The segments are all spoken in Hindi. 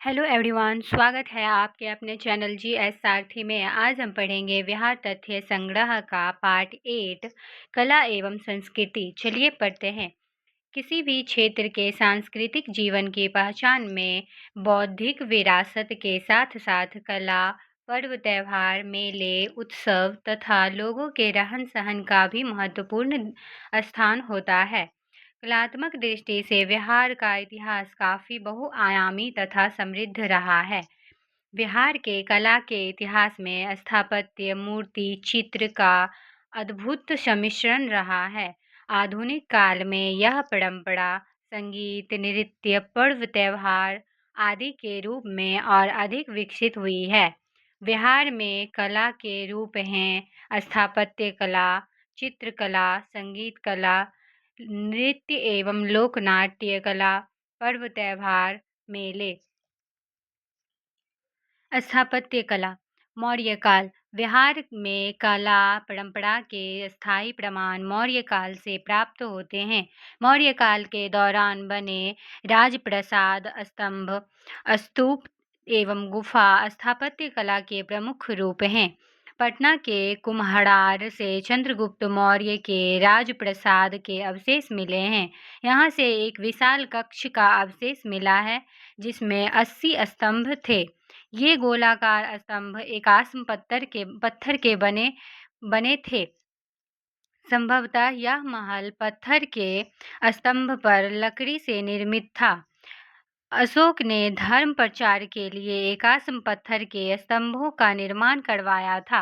हेलो एवरीवन, स्वागत है आपके अपने चैनल जीएस सारथी में। आज हम पढ़ेंगे बिहार तथ्य संग्रह का पार्ट 8 कला एवं संस्कृति। चलिए पढ़ते हैं। किसी भी क्षेत्र के सांस्कृतिक जीवन की पहचान में बौद्धिक विरासत के साथ साथ कला, पर्व, त्योहार, मेले, उत्सव तथा लोगों के रहन-सहन का भी महत्वपूर्ण स्थान होता है। कलात्मक दृष्टि से बिहार का इतिहास काफ़ी बहुआयामी तथा समृद्ध रहा है। बिहार के कला के इतिहास में स्थापत्य, मूर्ति, चित्र का अद्भुत सम्मिश्रण रहा है। आधुनिक काल में यह परंपरा संगीत, नृत्य, पर्व, त्योहार आदि के रूप में और अधिक विकसित हुई है। बिहार में कला के रूप हैं स्थापत्य कला, चित्रकला, संगीत कला, नृत्य एवं लोक नाट्य कला, पर्व, त्योहार, मेले। स्थापत्य कला। मौर्य काल। बिहार में कला परंपरा के स्थायी प्रमाण मौर्य काल से प्राप्त होते हैं। मौर्य काल के दौरान बने राजप्रासाद, स्तंभ, स्तूप एवं गुफा स्थापत्य कला के प्रमुख रूप हैं। पटना के कुम्हड़ार से चंद्रगुप्त मौर्य के राजप्रासाद के अवशेष मिले हैं। यहाँ से एक विशाल कक्ष का अवशेष मिला है जिसमें 80 स्तंभ थे। ये गोलाकार स्तंभ एकाश्म पत्थर के बने थे। संभवतः यह महल पत्थर के स्तंभ पर लकड़ी से निर्मित था। अशोक ने धर्म प्रचार के लिए एकाश्म पत्थर के स्तंभों का निर्माण करवाया था।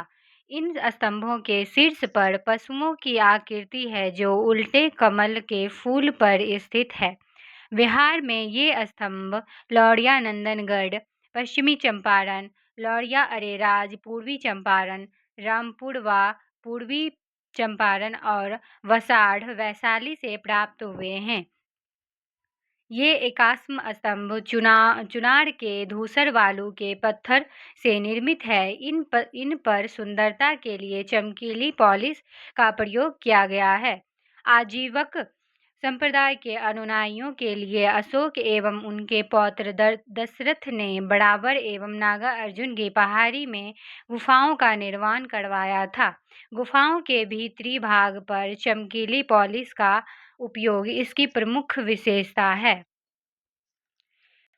इन स्तंभों के शीर्ष पर पशुओं की आकृति है जो उल्टे कमल के फूल पर स्थित है। बिहार में ये स्तंभ लौरिया नंदनगढ़, पश्चिमी चंपारण, लौरिया अरेराज, पूर्वी चंपारण, रामपुरवा, पूर्वी चंपारण और वसाड़, वैशाली से प्राप्त हुए हैं। ये एकाश्म स्तंभ चुनार के धूसर बालू के पत्थर से निर्मित है। इन पर सुंदरता के लिए चमकीली पॉलिश का प्रयोग किया गया है। आजीवक संप्रदाय के अनुयायियों के लिए अशोक एवं उनके पौत्र दशरथ ने बराबर एवं नागा अर्जुन की पहाड़ी में गुफाओं का निर्माण करवाया था। गुफाओं के भीतरी भाग पर चमकीली पॉलिश का उपयोग इसकी प्रमुख विशेषता है।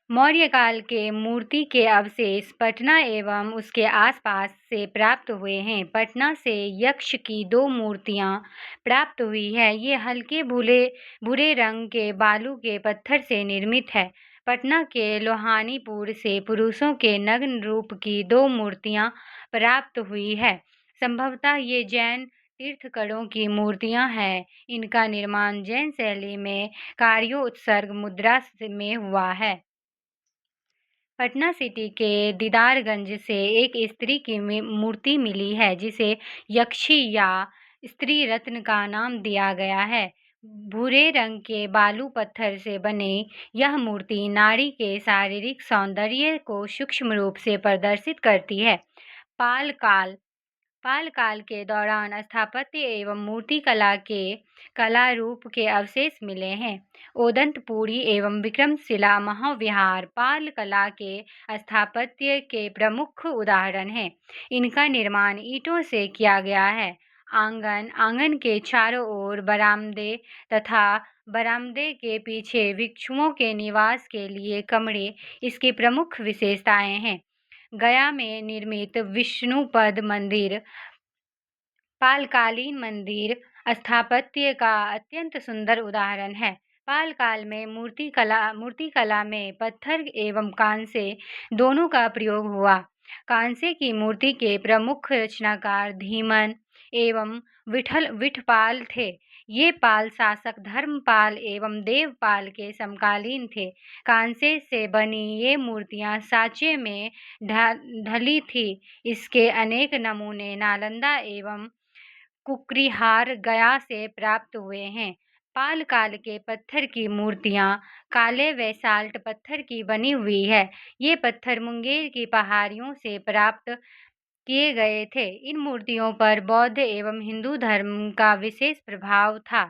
मौर्य काल के मूर्ति के अवशेष पटना एवं उसके आसपास से प्राप्त हुए हैं। पटना से यक्ष की 2 मूर्तियां प्राप्त हुई है। ये हल्के भूरे रंग के बालू के पत्थर से निर्मित है। पटना के लोहानीपुर से पुरुषों के नग्न रूप की 2 मूर्तियां प्राप्त हुई है। संभवतः ये जैन तीर्थंकरों की मूर्तियां हैं। इनका निर्माण जैन शैली में कार्योत्सर्ग मुद्रा में हुआ है। पटना सिटी के दीदारगंज से एक स्त्री की मूर्ति मिली है जिसे यक्षी या स्त्री रत्न का नाम दिया गया है। भूरे रंग के बालू पत्थर से बने यह मूर्ति नारी के शारीरिक सौंदर्य को सूक्ष्म रूप से प्रदर्शित करती है। पाल काल के दौरान स्थापत्य एवं मूर्ति कला के कला रूप के अवशेष मिले हैं। ओदंतपुरी एवं विक्रमशिला महाविहार पाल कला के स्थापत्य के प्रमुख उदाहरण हैं। इनका निर्माण ईंटों से किया गया है। आंगन के चारों ओर बरामदे तथा बरामदे के पीछे भिक्षुओं के निवास के लिए कमरे इसकी प्रमुख विशेषताएं हैं। गया में निर्मित विष्णुपद मंदिर पालकालीन मंदिर स्थापत्य का अत्यंत सुंदर उदाहरण है। पाल काल में मूर्ति कला में पत्थर एवं कांसे दोनों का प्रयोग हुआ। कांसे की मूर्ति के प्रमुख रचनाकार धीमन एवं विठपाल थे। ये पाल शासक धर्मपाल एवं देवपाल के समकालीन थे। कांसे से बनी ये मूर्तियां सांचे में ढली थी। इसके अनेक नमूने नालंदा एवं कुकरीहार गया से प्राप्त हुए हैं। पाल काल के पत्थर की मूर्तियां काले बेसाल्ट पत्थर की बनी हुई है। ये पत्थर मुंगेर की पहाड़ियों से प्राप्त किए गए थे। इन मूर्तियों पर बौद्ध एवं हिंदू धर्म का विशेष प्रभाव था।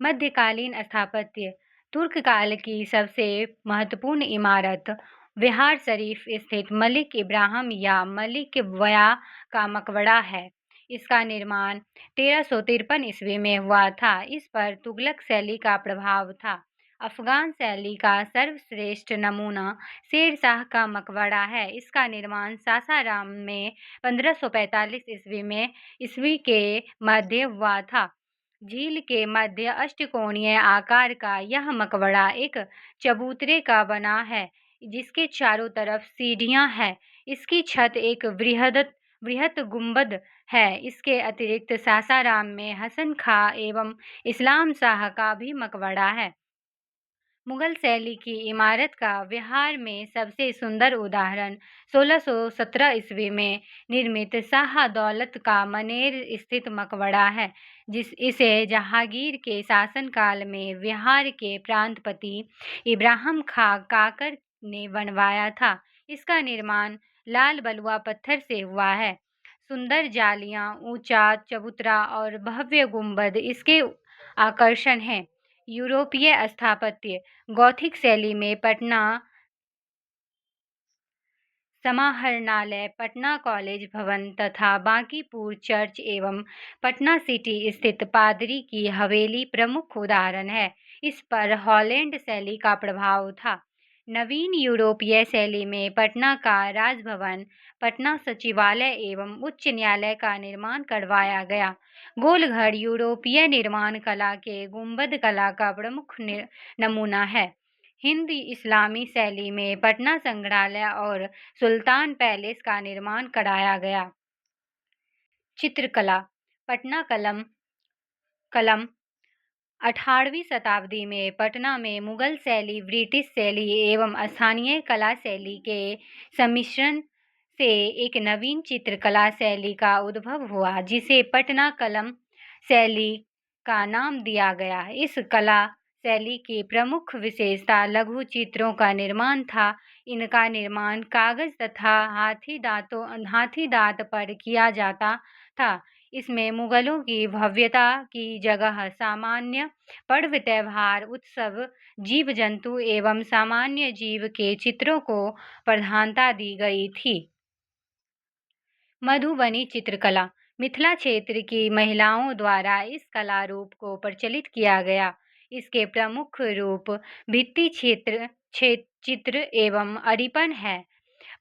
मध्यकालीन स्थापत्य तुर्क काल की सबसे महत्वपूर्ण इमारत विहार शरीफ स्थित मलिक इब्राहिम या मलिक वया का मकबरा है। इसका निर्माण 1353 ईस्वी में हुआ था। इस पर तुगलक शैली का प्रभाव था। अफ़गान शैली का सर्वश्रेष्ठ नमूना शेर शाह का मकबरा है। इसका निर्माण सासाराम में 1545 ईस्वी के मध्य हुआ था। झील के मध्य अष्टकोणीय आकार का यह मकबरा एक चबूतरे का बना है, जिसके चारों तरफ सीढ़ियां हैं। इसकी छत एक बृहद गुंबद है। इसके अतिरिक्त सासाराम में हसन खां एवं इस्लाम शाह का भी मकबरा है। मुगल शैली की इमारत का विहार में सबसे सुंदर उदाहरण 1617 ईस्वी में निर्मित शाह दौलत का मनेर स्थित मकबरा है, इसे जहांगीर के शासनकाल में विहार के प्रांतपति इब्राहिम खां काकर ने बनवाया था। इसका निर्माण लाल बलुआ पत्थर से हुआ है। सुंदर जालियां, ऊंचा चबूतरा और भव्य गुंबद इसके आकर्षण हैं। यूरोपीय स्थापत्य गॉथिक शैली में पटना समाहरणालय, पटना कॉलेज भवन तथा बांकीपुर चर्च एवं पटना सिटी स्थित पादरी की हवेली प्रमुख उदाहरण है। इस पर हॉलैंड शैली का प्रभाव था। नवीन यूरोपीय शैली में पटना का राजभवन, पटना सचिवालय एवं उच्च न्यायालय का निर्माण करवाया गया। गोलघर यूरोपीय निर्माण कला के गुंबद कला का प्रमुख नमूना है। हिंद इस्लामी शैली में पटना संग्रहालय और सुल्तान पैलेस का निर्माण कराया गया। चित्रकला पटना कलम 18वीं शताब्दी में पटना में मुगल शैली, ब्रिटिश शैली एवं स्थानीय कला शैली के सम्मिश्रण से एक नवीन चित्रकला शैली का उद्भव हुआ, जिसे पटना कलम शैली का नाम दिया गया। इस कला शैली की प्रमुख विशेषता लघु चित्रों का निर्माण था। इनका निर्माण कागज तथा हाथी दांत पर किया जाता था। इसमें मुगलों की भव्यता की जगह सामान्य पर्व, त्योहार, उत्सव, जीव जंतु एवं सामान्य जीव के चित्रों को प्रधानता दी गई थी। मधुबनी चित्रकला मिथिला क्षेत्र की महिलाओं द्वारा इस कला रूप को प्रचलित किया गया। इसके प्रमुख रूप भित्ति चित्र एवं अरिपन है।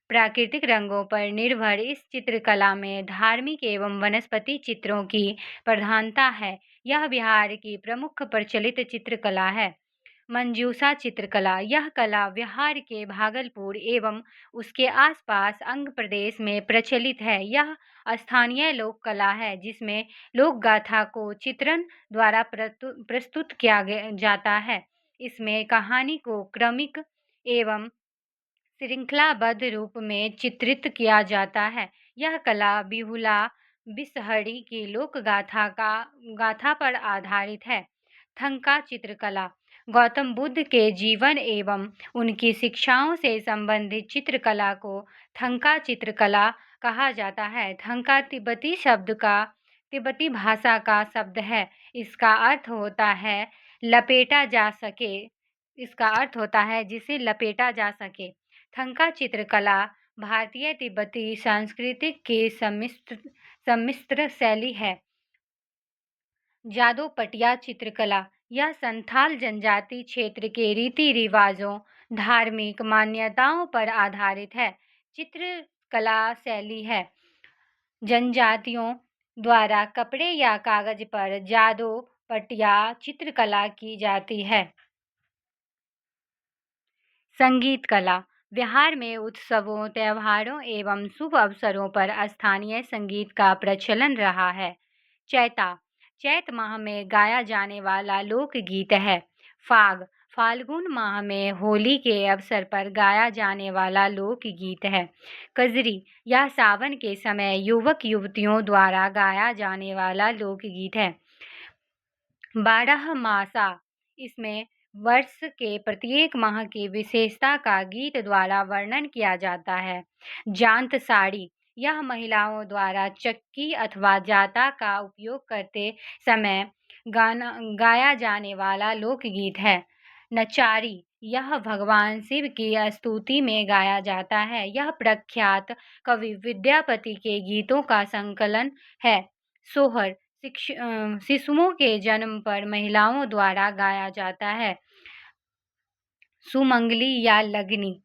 प्राकृतिक रंगों पर निर्भर इस चित्रकला में धार्मिक एवं वनस्पति चित्रों की प्रधानता है। यह बिहार की प्रमुख प्रचलित चित्रकला है। मंजूषा चित्रकला यह कला बिहार के भागलपुर एवं उसके आसपास अंग प्रदेश में प्रचलित है। यह स्थानीय लोक कला है, जिसमें लोक गाथा को चित्रण द्वारा प्रस्तुत किया जाता है। इसमें कहानी को क्रमिक एवं श्रृंखलाबद्ध रूप में चित्रित किया जाता है। यह कला बिहुला बिसहरी की लोक गाथा पर आधारित है। थंका चित्रकला गौतम बुद्ध के जीवन एवं उनकी शिक्षाओं से संबंधित चित्रकला को थंका चित्रकला कहा जाता है। थंका तिब्बती भाषा का शब्द है। इसका अर्थ होता है जिसे लपेटा जा सके। थंका चित्रकला भारतीय तिब्बती संस्कृति की सम्मिश्र शैली है। जादो पटिया चित्रकला यह संथाल जनजाति क्षेत्र के रीति रिवाजों, धार्मिक मान्यताओं पर आधारित है। चित्रकला शैली है। जनजातियों द्वारा कपड़े या कागज पर जादो पटिया चित्रकला की जाती है। संगीत कला बिहार में उत्सवों, त्योहारों एवं शुभ अवसरों पर स्थानीय संगीत का प्रचलन रहा है। चैत माह में गाया जाने वाला लोकगीत है। फाल्गुन माह में होली के अवसर पर गाया जाने वाला लोकगीत है। कजरी यह सावन के समय युवक युवतियों द्वारा गाया जाने वाला लोकगीत है। 12 मासा इसमें वर्ष के प्रत्येक माह की विशेषता का गीत द्वारा वर्णन किया जाता है। जांत साड़ी यह महिलाओं द्वारा चक्की अथवा जाता का उपयोग करते समय गाया जाने वाला लोकगीत है। नचारी यह भगवान शिव की स्तुति में गाया जाता है। यह प्रख्यात कवि विद्यापति के गीतों का संकलन है। सोहर शिशुओं के जन्म पर महिलाओं द्वारा गाया जाता है। सुमंगली या लगनी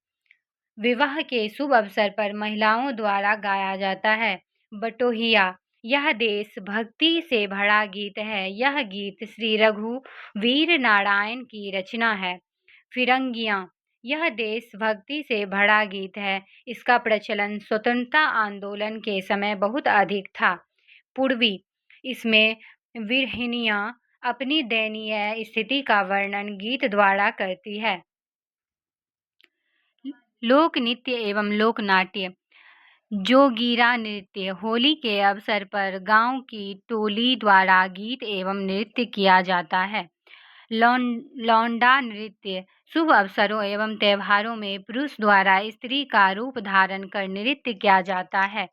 विवाह के शुभ अवसर पर महिलाओं द्वारा गाया जाता है। बटोहिया यह देश भक्ति से भरा गीत है। यह गीत श्री रघुवीर नारायण की रचना है। फिरंगियाँ यह देशभक्ति से भरा गीत है। इसका प्रचलन स्वतंत्रता आंदोलन के समय बहुत अधिक था। पूर्वी इसमें विरहिणियाँ अपनी दयनीय स्थिति का वर्णन गीत द्वारा करती है। लोक नृत्य एवं लोक नाट्य जोगीरा नृत्य होली के अवसर पर गांव की टोली द्वारा गीत एवं नृत्य किया जाता है। लौंडा नृत्य शुभ अवसरों एवं त्योहारों में पुरुष द्वारा स्त्री का रूप धारण कर नृत्य किया जाता है।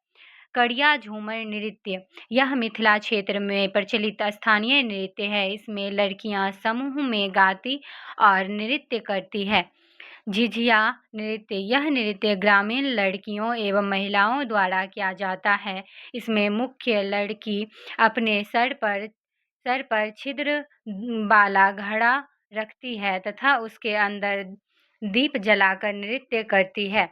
कड़िया झूमर नृत्य यह मिथिला क्षेत्र में प्रचलित स्थानीय नृत्य है। इसमें लड़कियां समूह में गाती और नृत्य करती है। झिझिया नृत्य यह नृत्य ग्रामीण लड़कियों एवं महिलाओं द्वारा किया जाता है। इसमें मुख्य लड़की अपने सर पर छिद्र वाला घड़ा रखती है तथा उसके अंदर दीप जलाकर नृत्य करती है।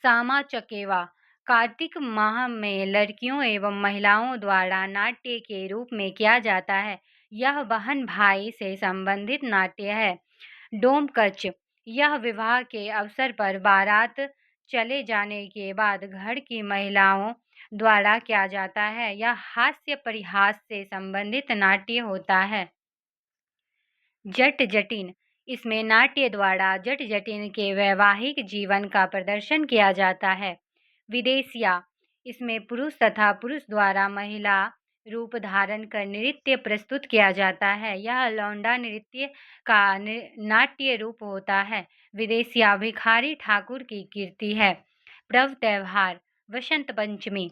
सामा चकेवा कार्तिक माह में लड़कियों एवं महिलाओं द्वारा नाट्य के रूप में किया जाता है। यह बहन भाई से संबंधित नाट्य है। डोमकच यह विवाह के अवसर पर बारात चले जाने के बाद घर की महिलाओं द्वारा किया जाता है। यह हास्य परिहास से संबंधित नाट्य होता है। जट जटिन इसमें नाट्य द्वारा जट जटिन के वैवाहिक जीवन का प्रदर्शन किया जाता है। विदेशिया इसमें पुरुष तथा पुरुष द्वारा महिला रूप धारण कर नृत्य प्रस्तुत किया जाता है। यह लौंडा नृत्य का नाट्य रूप होता है। विदेशिया भिखारी ठाकुर की कीर्ति है। पर्व त्योहार वसंत पंचमी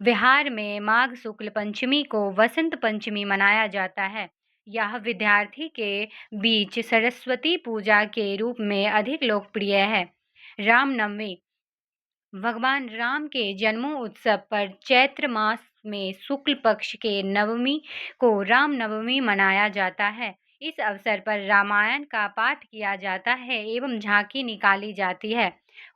बिहार में माघ शुक्ल पंचमी को वसंत पंचमी मनाया जाता है। यह विद्यार्थी के बीच सरस्वती पूजा के रूप में अधिक लोकप्रिय है। रामनवमी भगवान राम के जन्मोत्सव पर चैत्र मास में शुक्ल पक्ष के नवमी को राम नवमी मनाया जाता है। इस अवसर पर रामायण का पाठ किया जाता है एवं झांकी निकाली जाती है।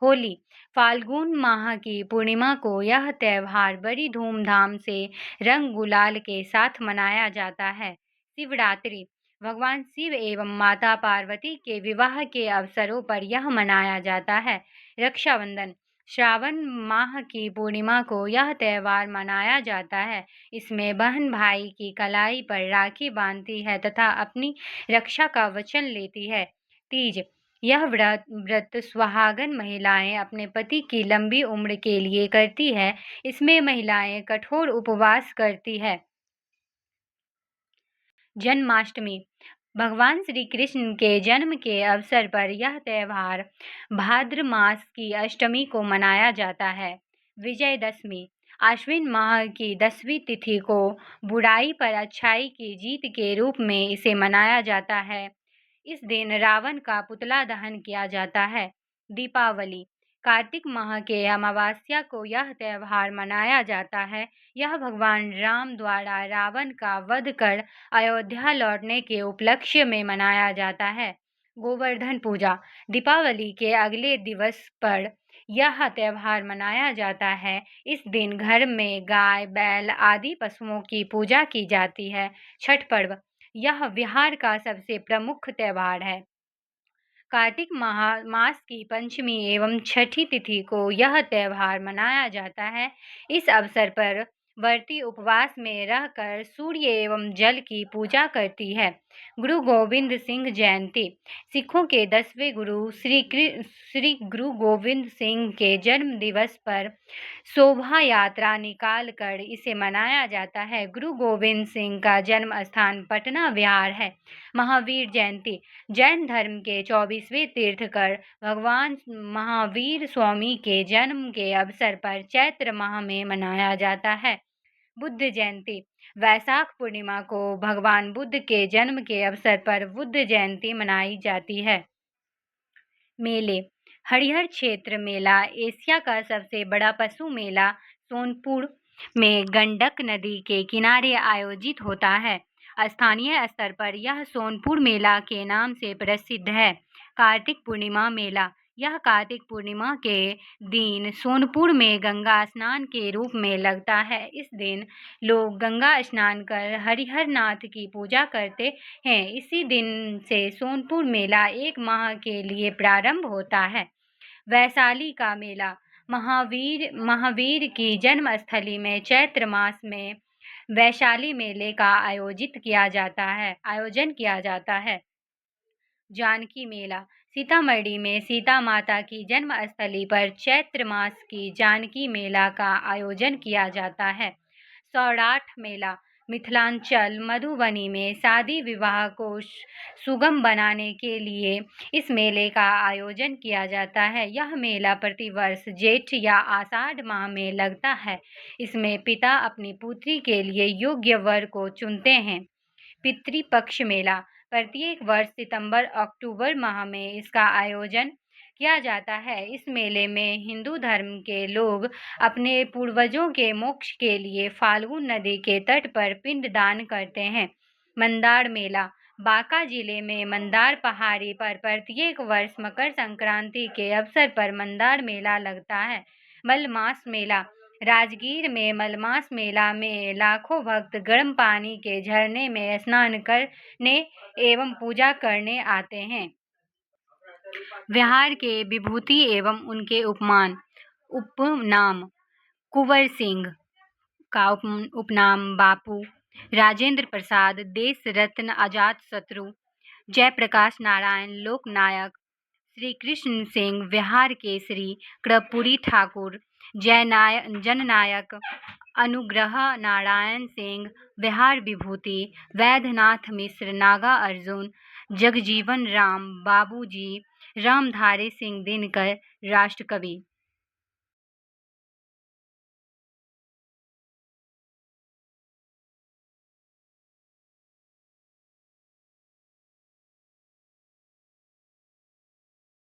होली फाल्गुन माह की पूर्णिमा को यह त्यौहार बड़ी धूमधाम से रंग गुलाल के साथ मनाया जाता है। शिवरात्रि भगवान शिव एवं माता पार्वती के विवाह के अवसरों पर यह मनाया जाता है। रक्षाबंधन श्रावण माह की पूर्णिमा को यह त्यौहार मनाया जाता है। इसमें बहन भाई की कलाई पर राखी बांधती है तथा अपनी रक्षा का वचन लेती है। तीज यह व्रत सुहागन महिलाएं अपने पति की लंबी उम्र के लिए करती है। इसमें महिलाएं कठोर उपवास करती है। जन्माष्टमी भगवान श्री कृष्ण के जन्म के अवसर पर यह त्यौहार भाद्र मास की अष्टमी को मनाया जाता है। विजयदशमी आश्विन माह की 10वीं तिथि को बुराई पर अच्छाई की जीत के रूप में इसे मनाया जाता है। इस दिन रावण का पुतला दहन किया जाता है। दीपावली कार्तिक माह के अमावस्या को यह त्यौहार मनाया जाता है। यह भगवान राम द्वारा रावण का वध कर अयोध्या लौटने के उपलक्ष्य में मनाया जाता है। गोवर्धन पूजा दीपावली के अगले दिवस पर यह त्यौहार मनाया जाता है। इस दिन घर में गाय बैल आदि पशुओं की पूजा की जाती है। छठ पर्व यह बिहार का सबसे प्रमुख त्यौहार है। कार्तिक मास की पंचमी एवं छठी तिथि को यह त्यौहार मनाया जाता है। इस अवसर पर व्रती उपवास में रहकर सूर्य एवं जल की पूजा करती है। गुरु गोविंद सिंह जयंती सिखों के 10वें गुरु श्री गुरु गोविंद सिंह के जन्म दिवस पर शोभा यात्रा निकाल कर इसे मनाया जाता है। गुरु गोविंद सिंह का जन्म स्थान पटना बिहार है। महावीर जयंती जैन धर्म के 24वें तीर्थकर भगवान महावीर स्वामी के जन्म के अवसर पर चैत्र माह में मनाया जाता है। बुद्ध जयंती वैशाख पूर्णिमा को भगवान बुद्ध के जन्म के अवसर पर बुद्ध जयंती मनाई जाती है। मेले। हरिहर क्षेत्र मेला एशिया का सबसे बड़ा पशु मेला सोनपुर में गंडक नदी के किनारे आयोजित होता है। स्थानीय स्तर पर यह सोनपुर मेला के नाम से प्रसिद्ध है। कार्तिक पूर्णिमा मेला। यह कार्तिक पूर्णिमा के दिन सोनपुर में गंगा स्नान के रूप में लगता है। इस दिन लोग गंगा स्नान कर हरिहर नाथ की पूजा करते हैं। इसी दिन से सोनपुर मेला एक माह के लिए प्रारंभ होता है। वैशाली का मेला। महावीर की जन्मस्थली में चैत्र मास में वैशाली मेले का आयोजन किया जाता है। जानकी मेला। सीतामढ़ी में सीता माता की जन्मस्थली पर चैत्र मास की जानकी मेला का आयोजन किया जाता है। सौराठ मेला। मिथिलांचल मधुबनी में शादी विवाह को सुगम बनाने के लिए इस मेले का आयोजन किया जाता है। यह मेला प्रतिवर्ष जेठ या आषाढ़ माह में लगता है। इसमें पिता अपनी पुत्री के लिए योग्य वर को चुनते हैं। पितृपक्ष मेला। प्रत्येक वर्ष सितंबर अक्टूबर माह में इसका आयोजन किया जाता है। इस मेले में हिंदू धर्म के लोग अपने पूर्वजों के मोक्ष के लिए फाल्गुन नदी के तट पर पिंडदान करते हैं। मंदार मेला। बांका जिले में मंदार पहाड़ी पर प्रत्येक वर्ष मकर संक्रांति के अवसर पर मंदार मेला लगता है। मलमास मेला। राजगीर में मलमास मेला में लाखों भक्त गर्म पानी के झरने में स्नान करने एवं पूजा करने आते हैं। बिहार के विभूति एवं उनके उपनाम। कुंवर सिंह का उपनाम बापू। राजेंद्र प्रसाद देश रत्न अजातशत्रु। जयप्रकाश नारायण लोकनायक। श्री कृष्ण सिंह बिहार केसरी। कर्पूरी ठाकुर जननायक। अनुग्रह नारायण सिंह बिहार विभूति। वैद्यनाथ मिश्र नागा अर्जुन। जगजीवन राम बाबूजी। रामधारी सिंह दिनकर राष्ट्रकवि।